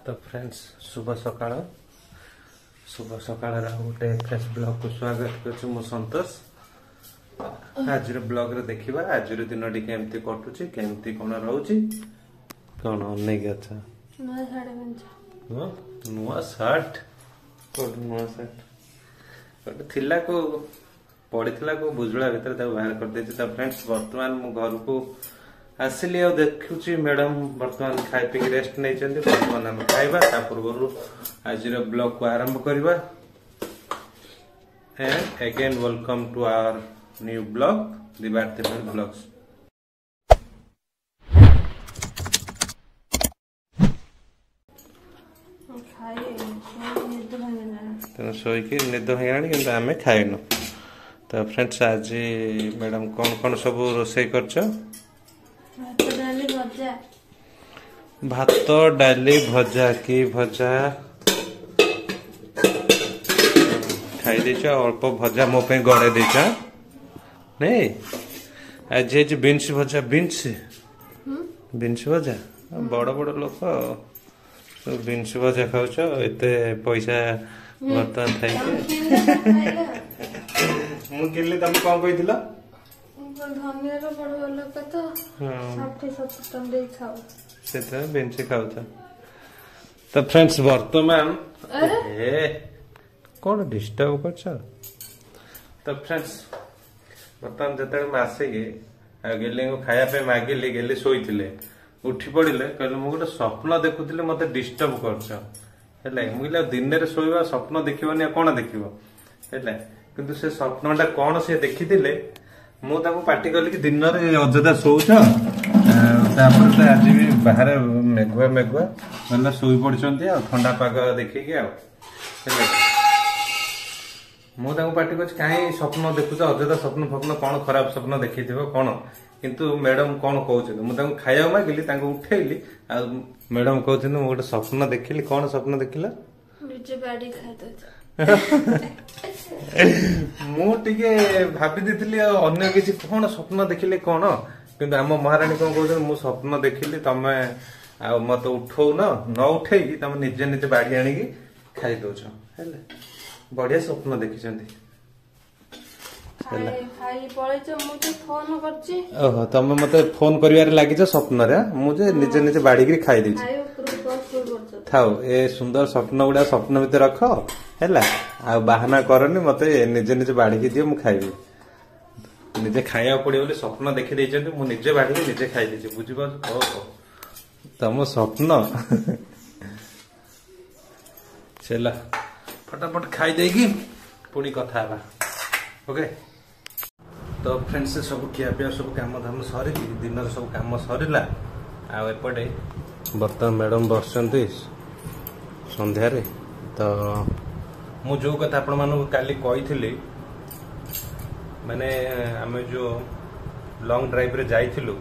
तो फ्रेंड्स शुभ सकाळ गोटे फ्रेश ब्लॉग को स्वागत कर संतोष। आज ब्लॉग रे देखिबा आज दिन केमती कटुची केमती कोन रहउची कोन नहीं अच्छा नुआ शर्ट थिला को पड़ीला को बुजुला भीतर बाहर कर देछि। तो फ्रेंड्स वर्तमान मु घर को आसिली आ देखुची मैडम वर्तमान खाई पी रेस्ट नहीं चंदी वर्तमान हम खाइबा ता पूर्व आज ब्लॉग को आरंभ करबा। And again welcome to our new blog दिवारती ब्लॉग्स। तेना सोईकी निद भांगाणी कि आम खाइनु। तो फ्रेंड्स आज मैडम कौन कौन सब रोसे कर भात डाली भजा की भजा खाई देछ अल्प भजा मो पे गड़े देछ नहीं आज बीन्स भजा बीन्स भजा बड़ बड़ लोक बीन्स भजा खाऊ एते पैसा बर्तमान थाई मु किनले तुम कौन कही बेंच खाऊ। तो फ्रेंड्स वर्तमान कौन डिस्टर्ब कर। तो फ्रेंड्स वर्तमान जिते आसिकी गेली खाया मागिली गेली शोले उठी पड़े कहले मुझे गोटे स्वप्न देखुली मत डिस्टर्ब कर दिन में शोवा स्वप्न देखनी कौन देख किंतु से स्वप्नटा कौन सी देखी मुझे पार्टी कली कि दिन में अଯଥା शोच आज भी बाहर मेघुआ मेघुआ मतलब शोई पड़ी ठंडा पाग देखिकी मुझे पार्टी कर कहीं स्वप्न देखुच अଯଥା स्वप्न फप्न कौन खराब स्वप्न देखी कौन किंतु मैडम कौन कहते मुझे खाया मागिली उठेली मैडम कहते मुझे गोटे स्वप्न देखिली कौन स्वप्न देखिला मुझे भाभी देती अन्य किसी कौन स्वप्न देखिले कौन किंतु आम महाराणी कौन कहते मु स्वप्न देखिली तमे मत उठौ न उठे तुम निजे निजे बाड़ी आणिकी खाई दौच बढ़िया स्वप्न देखी। ओहो तमे मते फोन करिवार लागिछ स्वप्न रे मुझे निजे निजे बाड़ी खाई दी थाओ ए सुंदर स्वप्न गुड़ा स्वप्न भीतर रख है बाहाना करनी मत निजे निजे बाड़ी दियो मु खाइबी निजे खाया पड़े बोली स्वप्न देखी देइछन्ती मु निजे बाड़ी निजे खाई देछि बुझि पाछ। ओहो तम स्वप्न चला फटाफट खाई देगी पुणी कथा बा ओके। तो फ्रेंड्स सब खिया पिया सब काम धाम सर दिन सब काम सरला आपटे बर्तमान मैडम बस संध्यारे। तो मु जो कथा आपण मानू काली कही माने आम जो लॉन्ग ड्राइव रे जाइथिलु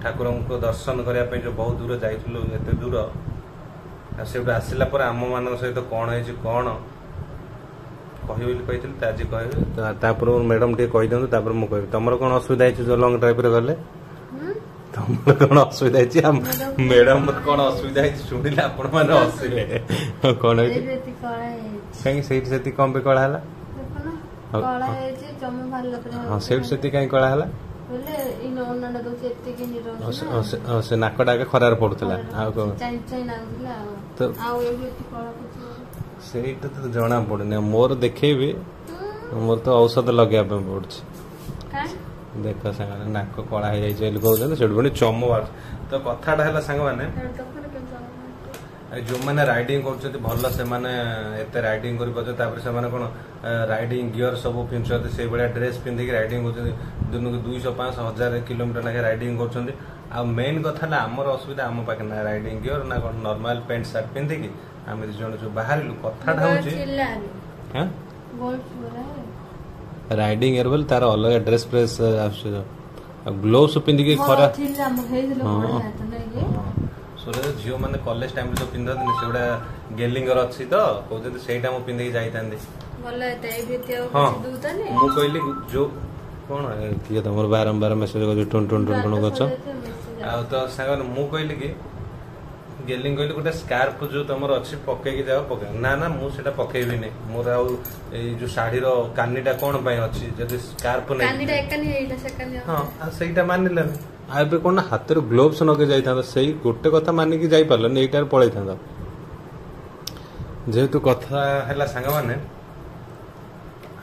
ठाकुर को दर्शन करने जो बहुत दूर जाइथिलु एते दूर से आसला पर आम मान सहित कौन है कौन कही आज कह मैडम टे कही दिखाँ तापर मुझे कह तुम कौन असुविधा जो लंग ड्राइव रे गले तुम कौन असुविधा मैडम कौन असुविधा शुणिले आपण मैंने हसिले कौन कहीं से कम पे कला हाँ से कहीं कला से नाकटा खरार पड़ूला ସେଇଟା ତ ଜଣା ପଡୁନି ମୋର ଦେଖେଇବି ମୋର ତ ଔଷଧ ଲଗେଇବା ପାଇଁ ପଡୁଛି ଦେଖ ସାଙ୍ଗମାନେ ନାକ କଳା ହେଇଯାଇଛି ବୋଲି କହୁଛନ୍ତି ସେଠୁ ପୁଣି ଚମ ବାହାରୁଛି। ତ କଥାଟା ହେଲା ସାଙ୍ଗମାନେ ଯୋଉମାନେ ରାଇଡିଂ କରୁଛନ୍ତି ଭଲ ସେମାନେ ଏତେ ରାଇଡିଂ କରିପାରୁଛନ୍ତି ତାପରେ ସେମାନେ କଣ ରାଇଡିଂ ଗିୟର ସବୁ ପିନ୍ଧୁଛନ୍ତି ସେଇଭଳିଆ ଡ୍ରେସ ପିନ୍ଧିକି ରାଇଡିଂ କରୁଛନ୍ତି ଦିନକୁ 200-500-1000 କିଲୋମିଟର ଲେଖା ରାଇଡିଂ କରୁଛନ୍ତି। ଆଉ ମେନ୍ କଥା ହେଲା ଆମର ଅସୁବିଧା ଆମ ପାଖରେ ନା ରାଇଡିଂ ଗିୟର ନା କଣ ନର୍ମାଲ ପ୍ୟାଣ୍ଟ ସାର୍ଟ ପିନ୍ଧିକି आम दी जन जो बाहर कथाटा हूँ राइडिंग एयर बोले तार अलग ड्रेस फ्रेस ग्लोव्स पिंधिकी खरा झील मैंने कॉलेज टाइम जो पिंधती से गेलिंगर अच्छी तो कहते सहीटा मुझे पिंधिकी जाता हाँ मु कहली जो कौन किए तुम बारंबार मेसेज कर टुन टुन टुन टुन कर तो सांग मु कहली कि गेलिंग कहली गोटे स्कार्फ जो तुम अच्छी पकईकि जाओ पके ना ना मुझे पकईबिनी मोर आउ शाढ़ी कानीटा कौन अच्छी जब स्कार्फ हाँ सहीटा मानिलानी आबे कौन हाथ ग्लोव्स नगे जाता से गोटे कथा मानिकी जापारे यहीटार पलि था जेहेतु कथा है सांग मैंने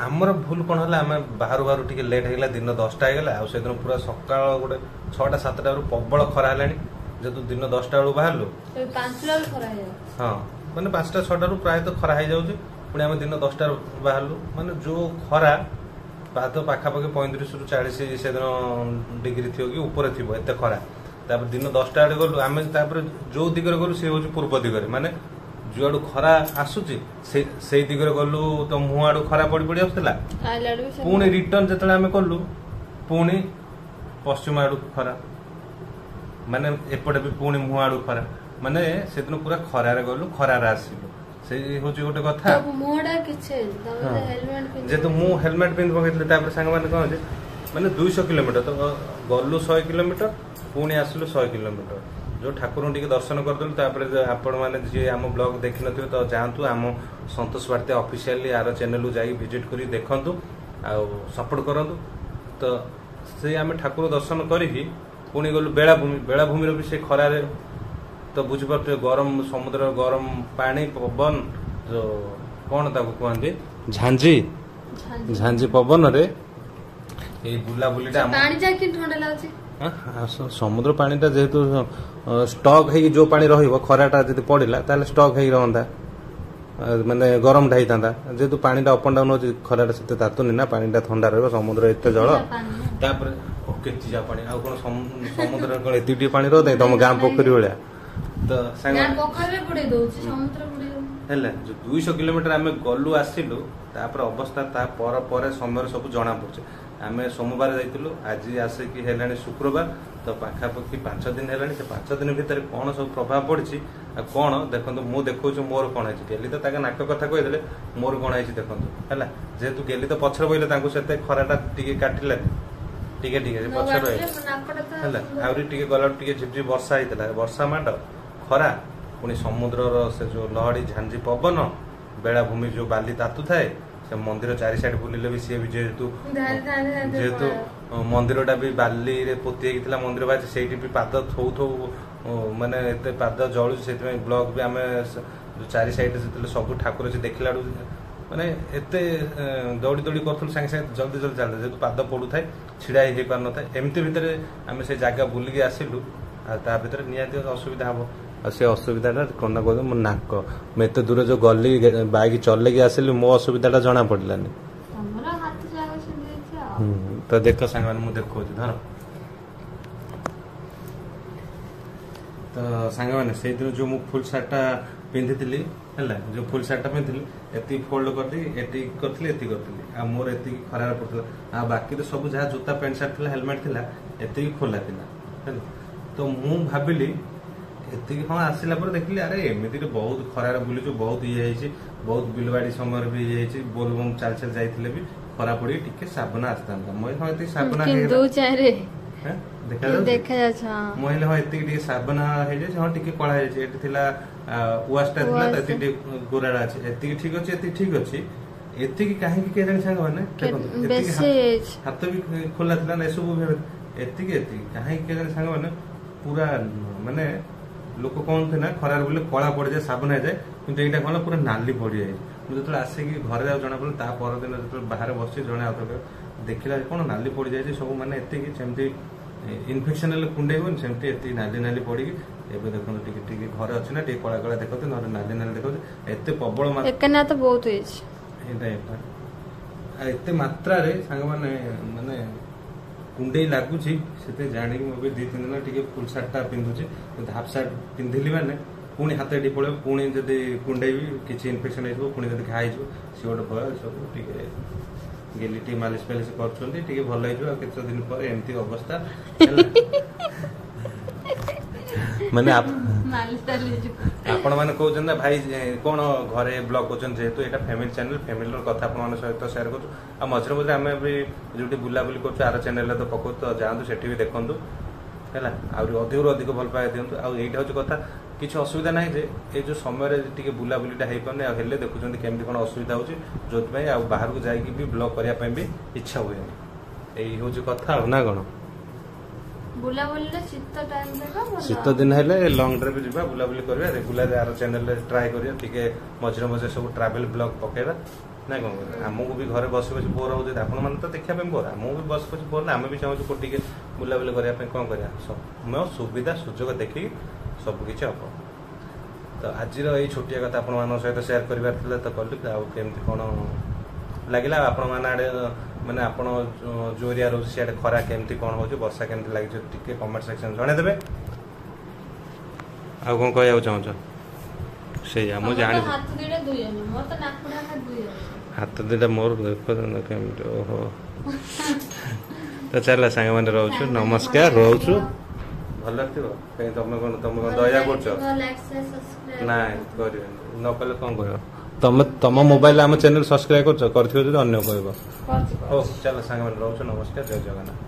आमर भूल कौन है आम बाहर बाहर टे लेट होगा दिन 10टा होगा आ दिन पूरा सका गोटे 6टा 7टा प्रबल खरा है जेहेतु दिन 10टा बेलू बाहर हाँ मैंने 5टा 6टा प्रायः खरा हो जाऊे पुणी आम दिन 10टा बाहर माने जो खरा तो पाखापाखि 35 ରୁ 40 से दिन डिग्री थी कि ऊपर थी एत खरा दिन 10टा आड़े गलु आम जो दिगरे गलु सी हूँ पूर्व दिगरे माने जुआड़ खरा आसूची से दिगरे गलु तो मुह आड़ खरा पड़ पड़ आसला पुणी रिटर्न जो आम कलु पुणी पश्चिम आड़ खरा माने एपटे भी पुणी मुह आड़ खरा माने से दिन पूरा खरारे गलु खरारे आसिलु से हूँ गोटे कथा जेहेतु मु हेलमेट पिंध पकड़ सांग मैंने कौन मैंने 200 किलोमीटर तो गलु 100 किलोमीटर पुणी आसलु 100 किलोमीटर जो ठाकुर टी दर्शन करदेलु आपण मैंने जी आम ब्लॉग देखी न तो जातु आम संतोष वार्ता ऑफिशियली आर चैनल जाई विजिट करी देखंतु आ सपोर्ट करंतु तो से आम ठाकुर दर्शन करी पुणी गलु बेलाभूमि भी से खरारे तो बुझीपे गरम समुद्र गरम पानी पवन जो कौन ताको कहते झांझी झांझी पवन रे ए बुलाबुलीटा समुद्र पानीटा जेहेतु स्टक है जो पानी रही खराटा जब पड़ा ताले स्टक है रहा माने गरम ढाई था जेहेतु पानीटा अप एंड डाउन हो खराटा से तातुनी ना पानीटा ठंडा रहा समुद्र एत जल तापर केचिजा पानी आ कौन समुद्र कौन एति पानी रहा तुम गाँ पोखरी भाया तो जो 200 किलोमीटर आम गलु आसिलु तापर अवस्था पर समय सब जना पड़े आम सोमवार जाइलु आज आसिकी है शुक्रवार तो पाखापाखि 5 दिन है से 5 दिन भितर कौन सब प्रभाव पड़ी कौन देखो मु देखो मोर कौन है गेली तो नाक कथा कहीदे मोर कौन है देखो है जेहेतु गेली तो पछर बोले से खराटा टी काटिला टी पछर आहरी गला झिपझिप वर्षा होता वर्षा माड खरा पुणी समुद्र से जो लहड़ी झांझी पवन बेलाभूमि जो बाली तातु थाए से मंदिर चारि साइड बुलिले भी सी भी जेहेतु मंदिरटा भी बाली रे पोती होता मंदिर बाजी से भी पाद थौ थौ माने एते पाद जलु से ब्लॉग भी आम चारि साइड से सब ठाकुर से देखला माने एते दौड़ी दौड़ी करूँ सागे सागे जल्दी जल्दी चलते जेहेतु पाद पड़ू थाए छिड़ा हो पार न था एमती भितर आम से जगह बुलिकी आसिलु आ भितर निहाती असुविधा हम से असुविधा कौन कह मो नाक मैं एत दूर जो गली बाइक चलेगी आसिली मो असुविधा जना पड़ानी तो देख सांग मैंने देखो धर तो सांग मैंने से दिन जो मु फुल सार्टा पिंधि है जो फुल सार्टा पिंधि एति फोल्ड करदी एति करथली एति करथली आ मोर एति खरार पड़ता आ बाकी तो सब जहाँ जूता पैंट सार्ट थिला हेलमेट थिला एति खोला थिला तो मु भाबिली एति हाँ आसला देखिली अरे एमती बहुत खरार बुलूँ बहुत ये बहुत बिलवाड़ी समय भी ये बोलबम चाल चाल जाइए भी खरा पड़ी टिके साबना आसता मैं हाँ ये साबना मुझे हाँ ये साबना हाँ टे कला उआसटा गोराड़ा अच्छे एति ठीक अच्छे एति ठीक अच्छे एति कहीं जानी सांग मैंने हाथ भी खोला था ना सब एति कहीं जानी सांग मैंने पूरा माने लोक कौन थे ना खरार बोले कला पड़ जाए साबन हो जाए कि यहाँ कौन पूरा नाली पड़ जाए मुझे जो आसिक घर जाओ जना पड़े परदिन जो बाहर बस जड़े देखला कौन नाली पड़ जाए सब मैंने एमती इनफेक्शन कुंडे हो सेमती एति नाली नाली पड़ी एबे देखो टिके घर अच्छे ना कला कला देखते ना नाली नाली देखते एत प्रबल तो बहुत एत मात्रा सांग मैंने माने कुंडे लगुच से जाणी मुझे 2-3 दिन टे फुल सार्टा पिंधुची हाफ सार्ट पिंधिली मैंने पुणी हाथ टी पड़े पुणी जब कुंडे भी किसी इनफेक्शन हो पुणी जब खाई सी गोटे भय सब टे गेली टी मालिश फालिश कर भल हो कित दिन पर एमती अवस्था माने आपण मैंने कहते ना भाई कौन घरे ब्लॉग कर जेहेतु यहाँ फैमिली चैनल फैमिली कथा आप सहित सेयार कर मझे मझे आम भी जो बुलाबुली कर आर चैनल तो पकाऊ तो जातु से भी देखूँ है अधिक अधिक भल पाए दिंतु आईटा हूँ कथा କିଛି ଅସୁବିଧା ନାହିଁ ଯେ ଏଇ ଯୋଉ ସମୟରେ ଟିକେ ବୁଲାବୁଲିଟା ହେଇପାରୁନି ଆଉ ହେଲେ ଦେଖୁଛନ୍ତି କେମିତି କଣ ଅସୁବିଧା ହଉଛି ଯୋଉଥିପାଇଁ ଆଉ ବାହାରକୁ ଯାଇକି ବି ବ୍ଲଗ କରିବା ପାଇଁ ବି ଇଚ୍ଛା ହୁଏନି ଏଇ ହଉଛି କଥା ଆଉ ନା କଣ ବୁଲାବୁଲିରେ ଶୀତ ଦିନ ହେଲେ ଲଙ୍ଗ ଡ୍ରାଇଭ୍ ଯିବା ବୁଲାବୁଲି କରିବା ରେଗୁଲାର ଆର ଚ୍ୟାନେଲରେ ଟ୍ରାଏ କରିବା ଟିକେ ମଝିରେ ମଝିରେ ସବୁ ଟ୍ରାଭେଲ ବ୍ଲଗ ପକେଇବା ନା କଣ କରିବା ଆମକୁ ବି ଘରେ ବସି ବସି ବୋର ହଉଛି ଆପଣମାନେ ତ ଦେଖିବା ପାଇଁ ବୋର ଆମକୁ ବି ବସି ବସି ବୋର ନା ଆମେ ବି ଚାହୁଁଛୁ କୋଉଠି ଟିକେ ବୁଲାବୁଲି କରିବା ପାଇଁ କଣ କରିବା ସମୟ ସୁବିଧା ସୁଯୋଗ ଦେଖିକି ସବୁ କିଛି ହବ ତ ଆଜିର ଏଇ ଛୋଟିଆ କଥା ଆପଣମାନଙ୍କ ସହିତ ସେୟାର କରିବାର ଥିଲା ତ କଲି ଆଉ କେମିତି କଣ ଲାଗିଲା ଆପଣମାନେ ଆଡ଼େ ମାନେ ଆପଣ ଯୋଉ ଏରିଆ ରହୁଛି ସିଆଡ଼େ ଖରା କେମିତି କଣ ହଉଛି ବର୍ଷା କେମିତି ଲାଗିଛି ଟିକେ କମେଣ୍ଟ ସେକ୍ସନ ଜଣେଇଦେବେ ଆଉ କଣ କହିବାକୁ ଚାହୁଁଛ ସେଇଆ ମୁଁ ଜାଣିଛି ହାତ ଦିଟା ମୋର ଦେଖୁଛନ୍ତି କେମିତି ଓହୋ ତ ଚାଲ ସାଙ୍ଗମାନେ ରହୁଛୁ ନମସ୍କାର ରହୁଛୁ ଭଲ ଥିବ କାହିଁ ତମେ କଣ ଦୟା କରୁଛ ନାଇଁ କରିବେନି ନ କଲେ କଣ କହିବ ତମେ ତମ ମୋବାଇଲରେ ଆମ ଚ୍ୟାନେଲ ସବସ୍କ୍ରାଇବ କରୁଛ କରିଥିବ ଯଦି ଅନ୍ୟ କହିବ ହଉ ଚାଲ ସାଙ୍ଗମାନେ ରହୁଛୁ ନମସ୍କାର ଜୟ ଜଗନ୍ନାଥ।